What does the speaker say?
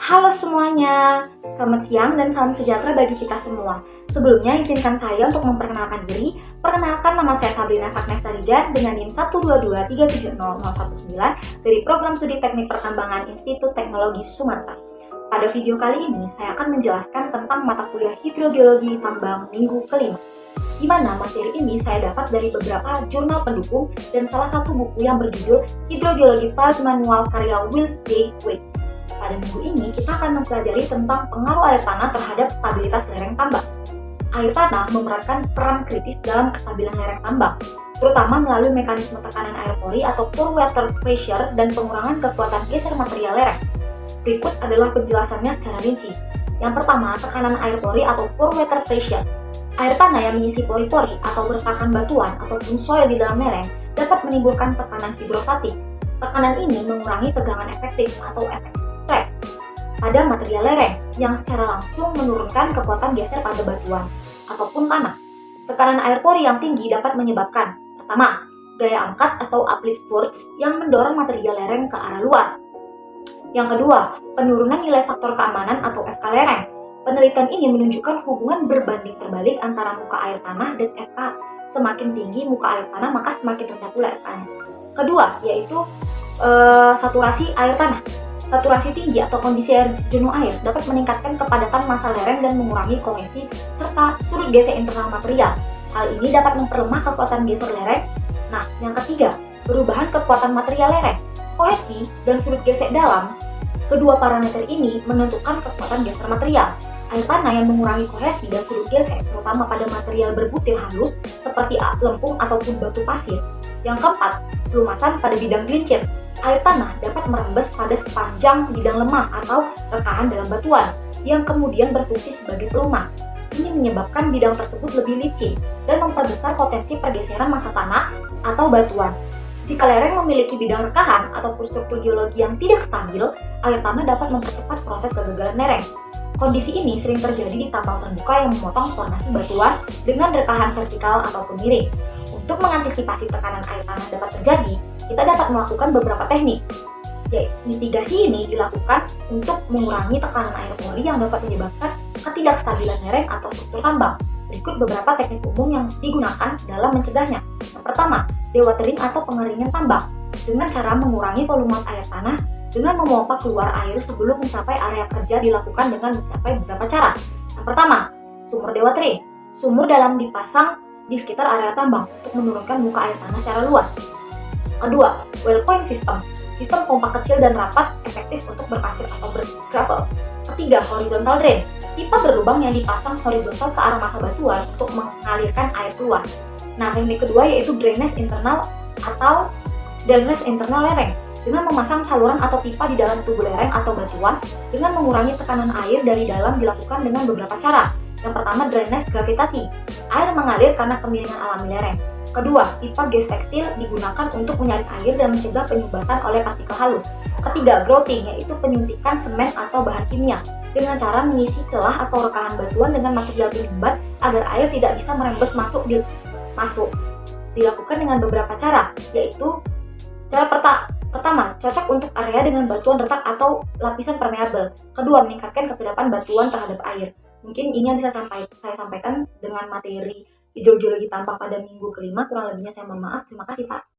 Halo semuanya, selamat siang dan salam sejahtera bagi kita semua. Sebelumnya izinkan saya untuk memperkenalkan diri. Perkenalkan, nama saya Sabrina Saknestarigan dengan NIM 122370019 dari Program Studi Teknik Pertambangan Institut Teknologi Sumatera. Pada video kali ini, saya akan menjelaskan tentang mata kuliah Hidrogeologi Tambang minggu kelima, di mana materi ini saya dapat dari beberapa jurnal pendukung dan salah satu buku yang berjudul Hidrogeologi Field Manual karya Wills J. Wade. Pada minggu ini, kita akan mempelajari tentang pengaruh air tanah terhadap stabilitas lereng tambang. Air tanah memerankan peran kritis dalam kestabilan lereng tambang, terutama melalui mekanisme tekanan air pori atau pore water pressure dan pengurangan kekuatan geser material lereng. Berikut adalah penjelasannya secara rinci. Yang pertama, tekanan air pori atau pore water pressure. Air tanah yang mengisi pori-pori atau retakan batuan ataupun soil di dalam lereng dapat menimbulkan tekanan hidrostatik. Tekanan ini mengurangi tegangan efektif atau efek stres pada material lereng yang secara langsung menurunkan kekuatan geser pada batuan ataupun tanah. Tekanan air pori yang tinggi dapat menyebabkan: pertama, gaya angkat atau uplift force yang mendorong material lereng ke arah luar. Yang kedua, penurunan nilai faktor keamanan atau FK lereng. Penelitian ini menunjukkan hubungan berbanding terbalik antara muka air tanah dan FK. Semakin tinggi muka air tanah, maka semakin rendah pula FK-nya. Kedua, yaitu saturasi air tanah. Saturasi tinggi atau kondisi jenuh air dapat meningkatkan kepadatan massa lereng dan mengurangi kohesi serta surut geser internal material. Hal ini dapat memperlemah kekuatan geser lereng. Nah, yang ketiga, perubahan kekuatan material lereng. Kohesi dan surut geser dalam. Kedua parameter ini menentukan kekuatan geser material. Air tanah yang mengurangi kohesi dan surut geser, terutama pada material berbutir halus seperti lempung ataupun batu pasir. Yang keempat, pelumasan pada bidang gelincir. Air tanah dapat merembes pada sepanjang bidang lemah atau rekahan dalam batuan, yang kemudian berfungsi sebagai pelumas. Ini menyebabkan bidang tersebut lebih licin dan memperbesar potensi pergeseran massa tanah atau batuan. Jika lereng memiliki bidang rekahan atau struktur geologi yang tidak stabil, air tanah dapat mempercepat proses kegagalan lereng. Kondisi ini sering terjadi di tambang terbuka yang memotong formasi batuan dengan rekahan vertikal ataupun miring. Untuk mengantisipasi tekanan air tanah dapat terjadi, kita dapat melakukan beberapa teknik. Mitigasi ini dilakukan untuk mengurangi tekanan air pori yang dapat menyebabkan ketidakstabilan lereng atau struktur tambang. Berikut beberapa teknik umum yang digunakan dalam mencegahnya. Yang pertama, dewatering atau pengeringan tambang. Dengan cara mengurangi volume air tanah dengan memompa keluar air sebelum mencapai area kerja dilakukan dengan mencapai beberapa cara. Yang pertama, sumur dewatering. Sumur dalam dipasang di sekitar area tambang untuk menurunkan muka air tanah secara luas. Kedua, well point system. Sistem pompa kecil dan rapat efektif untuk berpasir atau bergravel. Ketiga, horizontal drain. Pipa berlubang yang dipasang horizontal ke arah massa batuan untuk mengalirkan air keluar. Nah, teknik kedua yaitu drainage internal atau drainage internal lereng. Dengan memasang saluran atau pipa di dalam tubuh lereng atau batuan dengan mengurangi tekanan air dari dalam dilakukan dengan beberapa cara. Yang pertama, drainase gravitasi. Air mengalir karena kemiringan alami lereng. Kedua, pipa gas tekstil digunakan untuk menyaring air dan mencegah penyumbatan oleh partikel halus. Ketiga, grouting, yaitu penyuntikan semen atau bahan kimia dengan cara mengisi celah atau rekahan batuan dengan material penyumbat agar air tidak bisa merembes masuk. Dilakukan dengan beberapa cara, yaitu cara pertama, cocok untuk area dengan batuan retak atau lapisan permeabel. Kedua, meningkatkan kekedapan batuan terhadap air. Mungkin ini yang bisa saya sampaikan dengan materi hidrogeologi tambang pada minggu kelima. Kurang lebihnya saya mohon maaf. Terima kasih, Pak.